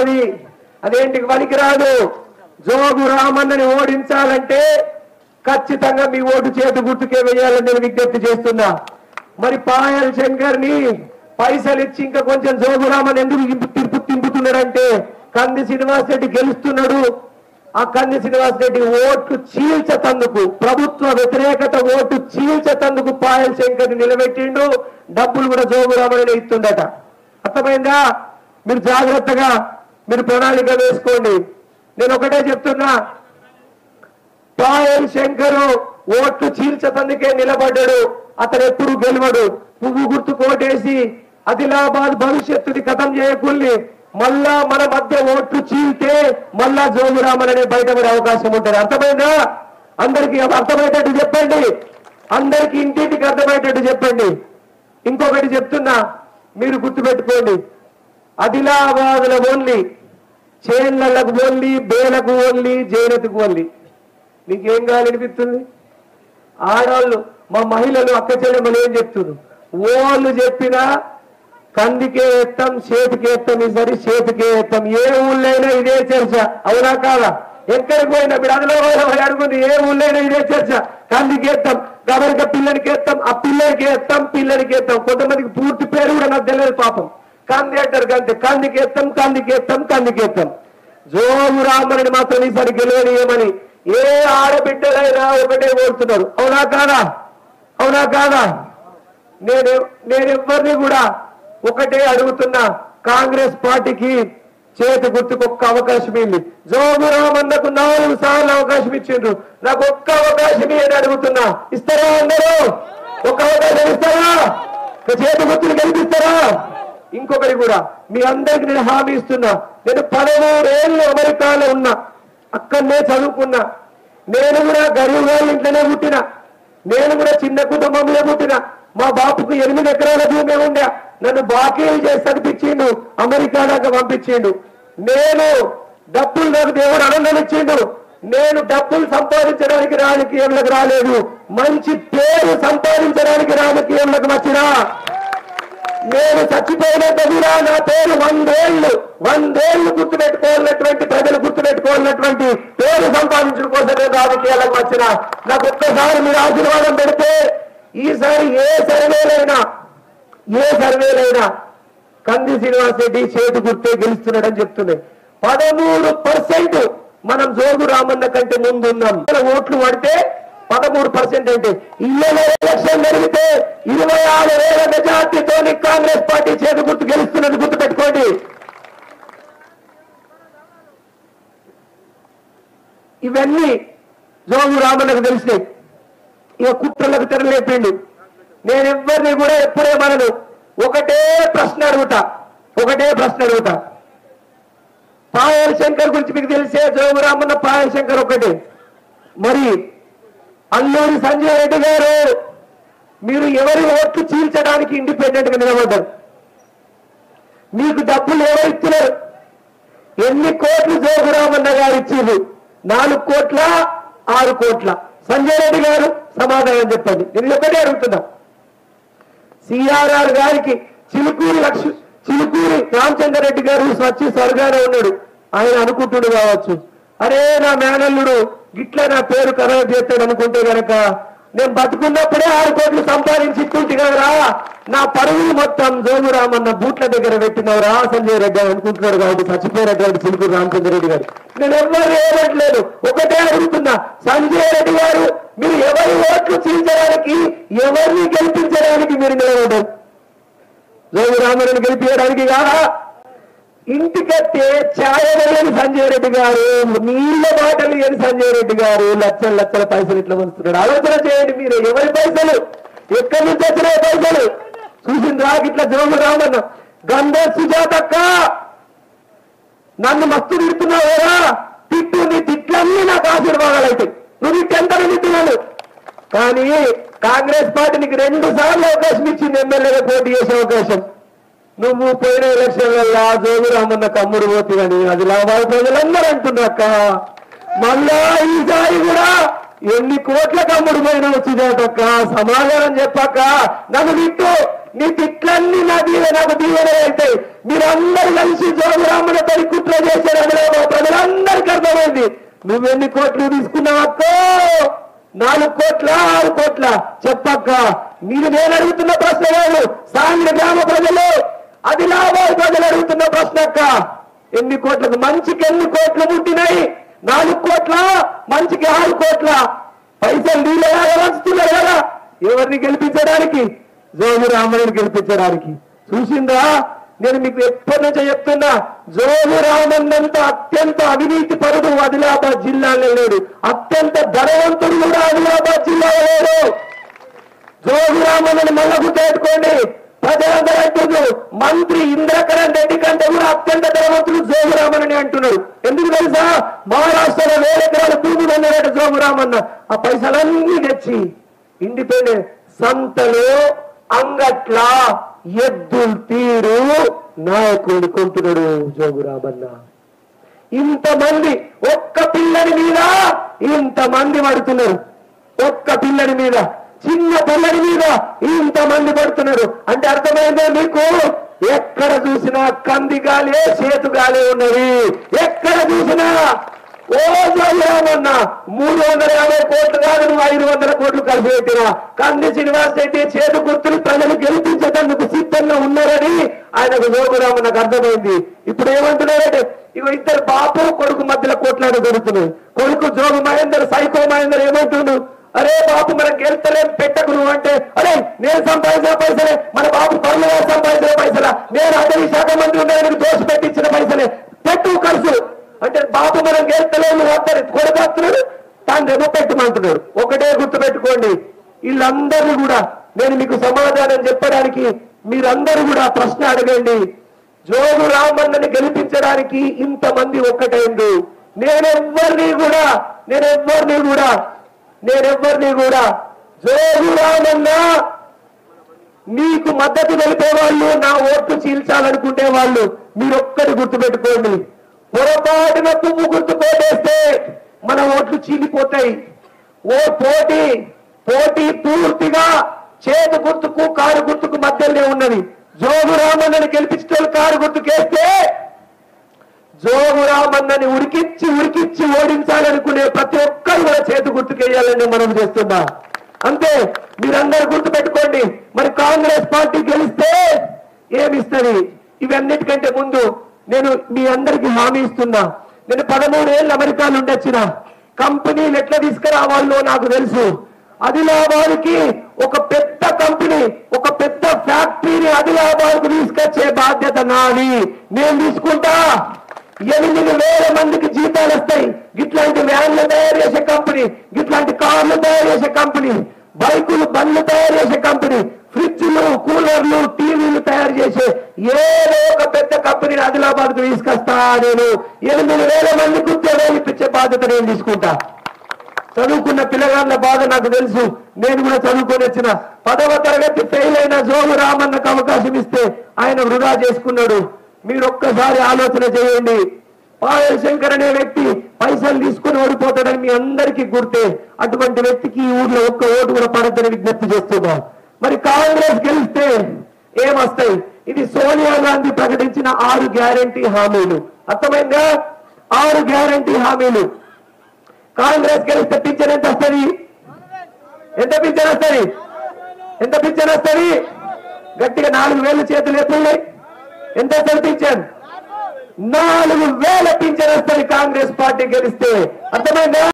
ఉన్నది, అదేంటికి పనికిరాదు. జోగు రామన్నని ఓడించాలంటే ఖచ్చితంగా మీ ఓటు చేతి గుర్తుకే వేయాలని నేను విజ్ఞప్తి చేస్తున్నా. మరి పాయల్ శంకర్ ని పైసలు ఇచ్చి ఇంకా కొంచెం జోగు రామన్ ఎందుకు తింపుతున్నాడంటే కంది శ్రీనివాస్ రెడ్డి గెలుస్తున్నాడు. ఆ కంది శ్రీనివాస్ రెడ్డి ఓట్లు చీల్చతందుకు, ప్రభుత్వ వ్యతిరేకత ఓటు చీల్చతందుకు పాయల్ శంకర్ ని నిలబెట్టిండు. డబ్బులు కూడా జోగు రామన్ ఇస్తుండట. అర్థమైందా? మీరు జాగ్రత్తగా మీరు ప్రణాళిక వేసుకోండి. నేను ఒకటే చెప్తున్నా, పాయల్ శంకర్ ఓట్లు చీల్చతందుకే నిలబడ్డాడు. అతను ఎప్పుడు గెలవడు. పువ్వు గుర్తు కోటేసి ఆదిలాబాద్ భవిష్యత్తుని కథం చేయకుల్ని మళ్ళా మన మధ్య ఓట్లు చీల్తే మళ్ళా జోగురామన్ అనే బయటపడే అవకాశం ఉంటుంది. అర్థమైందా? అందరికి అర్థమయ్యేటట్టు చెప్పండి. అందరికి ఇంటింటికి అర్థమయ్యేటట్టు చెప్పండి. ఇంకొకటి చెప్తున్నా, మీరు గుర్తుపెట్టుకోండి. ఆదిలాబాద్ లో ఓన్లీ, చేన్లకు ఓన్లీ, బేలకు ఓన్లీ, జైనత్కు ఓన్లీ. నీకేం కావాలనిపిస్తుంది? ఆడవాళ్ళు, మా మహిళలు, అక్క చెల్లెమ్మలు ఏం చెప్తున్నారు? ఓళ్ళు చెప్పినా కందికే ఎత్తాం, చేతికి ఎత్తాం, ఈసారి చేతికే ఎత్తాం. ఏ ఊళ్ళైనా ఇదే చర్చ, అవునా కాదా? ఎక్కడికి పోయినా మీరు అందులో అడుగుంది, ఏ ఊళ్ళైనా ఇదే చర్చ. కందికి ఎత్తాం, గబరిక పిల్లలకి ఎత్తాం, ఆ పిల్లలకి ఎత్తాం, పిల్లలకి ఎత్తాం. కొంతమందికి పూర్తి పేరు కూడా నాకు తెలియదు పాపం. కంది అంటారు కంటే కందికి ఎత్తాం, కందికి ఎత్తాం, కందికి ఎత్తాం. జోగు రామని మాత్రం ఈసారి గెలవనీయమని ఏ ఆడబిడ్డలైనా ఒకటే కోరుతున్నారు. అవునా కాదా? అవునా కాదా? నేనెవ్వరిని కూడా ఒకటే అడుగుతున్నా, కాంగ్రెస్ పార్టీకి చేతి గుర్తుకు ఒక్క అవకాశం ఇల్లి. జోగు రామన్నకు 4 సార్లు అవకాశం ఇచ్చిండ్రు, నాకు ఒక్క అవకాశం అని అడుగుతున్నా. ఇస్తారా? అందరూ ఒక్క అవకాశం ఇస్తారా? చేతి గుర్తులు గెలిపిస్తారా? ఇంకొకటి కూడా మీ అందరికి నేను హామీ ఇస్తున్నా. నేను 13 ఏళ్ళు అమెరికాలో ఉన్నా, అక్కడనే చదువుకున్నా. నేను కూడా గరీబ్ వాళ్ళ ఇంట్లోనే పుట్టిన, నేను కూడా చిన్న కుటుంబంలో పుట్టిన. మా బాపుకు 8 ఎకరాల భూమి ఉండే, నన్ను బాకీలు చేసి చదివించిండు, అమెరికా దాకా పంపించిండు. నేను డబ్బులు నాకు దేవుడు ఆనందం ఇచ్చిండు. నేను డబ్బులు సంపాదించడానికి రాజకీయంలోకి రాలేదు, మంచి పేరు సంపాదించడానికి రాజకీయంలోకి వచ్చినా. నేను చచ్చిపోయినంత కూడా నా పేరు 100 ఏళ్ళు గుర్తుపెట్టుకోవాలన్నటువంటి, ప్రజలు గుర్తుపెట్టుకోవాలన్నటువంటి పేరు సంపాదించడం కోసం నేను రాజకీయాలకు వచ్చిన. నాకు ఒక్కసారి మీరు ఆశీర్వాదం పెడితే ఈసారి ఏ సర్వేలైనా కంది శ్రీనివాస్ రెడ్డి చేతి గుర్తే గెలుస్తున్నాడని చెప్తున్నాయి. 13% మనం జోగు రామన్న కంటే ముందు ఉన్నాం. ఓట్లు పడితే 13% అంటే ఇళ్ళలో ఎలక్షన్ జరిగితే 26,000 మెజార్టీతో కాంగ్రెస్ పార్టీ చేతి గుర్తు గెలుస్తున్నది గుర్తుపెట్టుకోండి. ఇవన్నీ జోగు రామన్నకు తెలిసినాయి. ఇక కుట్రలకు తెరలేపిండు. నేను ఎవరిని కూడా ఎప్పుడేమనను, ఒకటే ప్రశ్న అడుగుతా. పాయల్ శంకర్ గురించి మీకు తెలిసే, జోగు రామన్న పాయల్ శంకర్ ఒకటే. మరి అల్లూరి సంజయ్ రెడ్డి గారు, మీరు ఎవరి ఓట్లు చీల్చడానికి ఇండిపెండెంట్ గా నిలబడ్డారు? మీకు డబ్బులు ఎవరు ఇస్తున్నారు? ఎన్ని కోట్లు జోగు రామన్న గారు ఇచ్చారు? 4 కోట్ల 6 కోట్ల? సంజయ్ రెడ్డి గారు సమాధానం చెప్పండి. నేను ఒకటే అడుగుతున్నా. సిఆర్ఆర్ గారికి చిలుకూరి రామచంద్రరెడ్డి గారు స్వచ్ఛ స్వర్గానే ఉన్నాడు. ఆయన అనుకుంటుడు కావచ్చు, అరే నా మేనల్లుడు గిట్లా నా పేరు ఖరాబ్ చేస్తాడు అనుకుంటే గనక నేను బతుకున్నప్పుడే 6 కోట్లు సంపాదించి ఇస్తుంటే కదరా, నా పరుగులు మొత్తం జోగు రామన్న బూట్ల దగ్గర పెట్టినవరా సంజయ్ రెడ్డి అని అనుకుంటున్నాడు. కాబట్టి చచ్చిపోయినటువంటి చిలుకూరు రామచంద్రరెడ్డి గారు. నేను ఎవరు ఏమట్లేదు, ఒకటే అడుగుతున్నా. సంజయ్ రెడ్డి గారు, మీరు ఎవరి ఓట్లు చీల్చడానికి, ఎవరిని గెలిపించడానికి మీరు నిలబడ్డారు? జోగు రామన్నని గెలిపించడానికి కాదా? ఇంటికట్టే ఛాయ లేని సంజయ్ రెడ్డి గారు, నీళ్ళ మాటలు లేని సంజయ్ రెడ్డి గారు లక్షల పైసలు ఇట్లా వస్తున్నాడు. ఆలోచన చేయండి. మీరు ఎవరి పైసలు, ఎక్కడి నుంచి వచ్చిన పైసలు చూసింది రాకి ఇట్లా జోగు రామన్న. గంధ సుజాతక్క, నన్ను మస్తు తిడుతున్నావురా, తిట్టు, నీ తిట్లన్నీ నాకు ఆశీర్వాదాలు అయితే. నువ్వు తిట్టెంతని తిట్టున్నాను. కానీ కాంగ్రెస్ పార్టీ నీకు 2 సార్లు అవకాశం ఇచ్చింది, ఎమ్మెల్యేగా పోటీ చేసే అవకాశం. నువ్వు పోయిన ఎలక్షన్లలో జోగు రామన్న కమ్ముడు పోతుందని ఆదిలాబాద్ ప్రజలందరూ అంటున్నాక, మళ్ళా ఈసారి కూడా ఎన్ని కోట్ల కమ్ముడు పోయినా వచ్చిందట. సమాధానం చెప్పాక నన్ను తిట్టు, నీ తిట్లన్నీ నాకు దీవెన అవుతాయి. మీరందరూ కలిసి జోగు రామన్న పరి కుట్ర నువ్వెన్ని కోట్లు తీసుకున్నావక్క? 4 కోట్ల 6 కోట్ల చెప్పక్క. మీరు నేను అడుగుతున్న ప్రశ్న కాదు, సాంగ్ర గ్రామ ప్రజలు, ఆదిలాబాద్ ప్రజలు అడుగుతున్న ప్రశ్న అక్క. ఎన్ని కోట్లకు? మంచికి ఎన్ని కోట్లు పుట్టినాయి? 4 కోట్ల, మంచికి 6 కోట్ల. పైసలు నీళ్ళగా వంచుతున్నారు కదా ఎవరిని గెలిపించడానికి? జోగు రామన్నని గెలిపించడానికి. చూసిందా? నేను మీకు ఎప్పటి నుంచో చెప్తున్నా, జోగు రామన్నంత అత్యంత అవినీతి పరుడు ఆదిలాబాద్ జిల్లాలో లేడు, అత్యంత ధనవంతుడు కూడా ఆదిలాబాద్ జిల్లాలో లేడు. జోగు రామన్నని మళ్ళా గుర్తుపెట్టుకోండి. ప్రజలందరూ అంటున్నారు, మంత్రి ఇంద్రకరణ్ రెడ్డి కంటే కూడా అత్యంత ధనవంతుడు జోగు రామన్నని అంటున్నారు. ఎందుకు తెలుసా? మహారాష్ట్రలో 1000 ఎకరాల భూములు అన్నారట జోగు రామన్న. ఆ పైసలన్నీ తెచ్చి ఇండిపెండెంట్ సంతలో అంగట్ల ఎద్దులు తీరు నాయకుడు కొంటున్నాడు జోగు రామన్న. ఇంతమంది ఒక్క పిల్లని మీద ఇంతమంది పడుతున్నారు. ఒక్క పిల్లని మీద, చిన్న పిల్లని మీద ఇంతమంది పడుతున్నారు. అంటే అర్థమైందో మీకు? ఎక్కడ చూసినా కందిగాలే చేతుగాలే ఉన్నది. ఎక్కడ చూసినా ఓ జోగు రామన్న 350 కోట్లు కాదు, నువ్వు 500 కోట్లు కలిసి పెట్టినా కంది శ్రీనివాస్ రెడ్డి చేతు గుర్తులు ప్రజలు గెలిపించేందుకు సిద్ధంగా ఉన్నారని ఆయనకు జోగు రామన్నకు అర్థమైంది. ఇప్పుడు ఏమంటున్నారంటే, ఇక ఇద్దరు బాపు కొడుకు మధ్యలో కోట్లాడు జరుగుతున్నాయి. కొడుకు జోగు మహేందర్, సైకో మహేందర్ ఏమంటుండు? అరే బాపు మనం గెలుస్తలేం పెట్టకు నువ్వు అంటే, అరే నేను సంపాదించిన పైసలే, మన బాబు పనులుగా సంపాదించిన పైసలా, నేను అటవీ శాఖ మంత్రి ఉండడానికి దోషి పెట్టించిన పైసలే, పెట్టు ఖర్చు అంటే బాబు మనం గెలుస్తలేము వస్తారు కొడుకొస్తున్నాడు, తాను పెట్టమంటున్నాడు. ఒకటే గుర్తు పెట్టుకోండి, వీళ్ళందరూ కూడా నేను మీకు సమాధానం చెప్పడానికి మీరందరూ కూడా ప్రశ్న అడగండి. జోగు రామన్నని గెలిపించడానికి ఇంతమంది ఒక్కటైంది. నేనెవ్వరిని కూడా జోగు రామన్న మీకు మద్దతు తెలిపే వాళ్ళు, నా ఓట్లు చీల్చాలనుకుంటే వాళ్ళు, మీరొక్కటి గుర్తుపెట్టుకోండి. పొరపాటున పువ్వు గుర్తు కోటేస్తే మన ఓట్లు చీలిపోతాయి. పోటీ పూర్తిగా చేతు గుర్తుకు కారు గుర్తుకు మధ్యలోనే ఉన్నది. జోగు రామన్నని గెలిపించే కారు గుర్తుకేస్తే జోగు రామన్నని ఉరికిచ్చి ఓడించాలనుకునే ప్రతి ఒక్కరు కూడా చేతు గుర్తుకేయాలని మనం చేస్తున్నా. అంతే. మీరందరూ గుర్తు పెట్టుకోండి. మరి కాంగ్రెస్ పార్టీ గెలిస్తే ఏమిస్తుంది? ఇవన్నిటికంటే ముందు నేను మీ అందరికి హామీ ఇస్తున్నా. నేను 13 ఏళ్ళు అమెరికాలో ఉండొచ్చిన, కంపెనీలు ఎట్లా తీసుకురావాలో నాకు తెలుసు. ఆదిలాబాద్కి ఒక పెద్ద కంపెనీ, ఒక పెద్ద ఫ్యాక్టరీని ఆదిలాబాద్కు తీసుకొచ్చే బాధ్యత నాది. నేను తీసుకుంటా. 8,000 మందికి జీతాలు వస్తాయి. గిట్లాంటి వ్యాన్లు తయారు చేసే కంపెనీ, గిట్లాంటి కార్లు తయారు చేసే కంపెనీ, బైకులు బండ్లు తయారు చేసే కంపెనీ, ఫ్రిడ్జ్లు కూలర్లు టీవీలు తయారు చేసే ఏదో ఒక పెద్ద కంపెనీని ఆదిలాబాద్కు తీసుకొస్తా. నేను 8,000 మందికి ఉద్యోగాలు ఇప్పించే బాధ్యత నేను తీసుకుంటా. చదువుకున్న పిల్లగాళ్ళ బాధ నాకు తెలుసు. నేను కూడా చదువుకొని వచ్చిన. 10వ తరగతి ఫెయిల్ అయిన జోగు రామన్నకు అవకాశం ఇస్తే ఆయన వృధా చేసుకున్నాడు. మీరు ఒక్కసారి ఆలోచన చేయండి. పాయల్ శంకర్ అనే వ్యక్తి పైసలు తీసుకుని ఓడిపోతాడని మీ అందరికీ గుర్తే. అటువంటి వ్యక్తికి ఈ ఊర్లో ఒక్క ఓటు కూడా పడద్దని విజ్ఞప్తి చేస్తున్నాం. మరి కాంగ్రెస్ గెలిస్తే ఏమొస్తాయి? ఇది సోనియా గాంధీ ప్రకటించిన 6 గ్యారంటీ హామీలు. అర్థమైందా? 6 గ్యారంటీ హామీలు. కాంగ్రెస్ గెలిస్తే పింఛన్ ఎంత వస్తుంది? ఎంత పింఛన్ వస్తుంది? గట్టిగా 4,000 చేతులు ఎత్తున్నాయి. ఎంత వస్తుంది పింఛన్? 4,000 పింఛన్ వస్తుంది కాంగ్రెస్ పార్టీ గెలిస్తే. అర్థమైందా?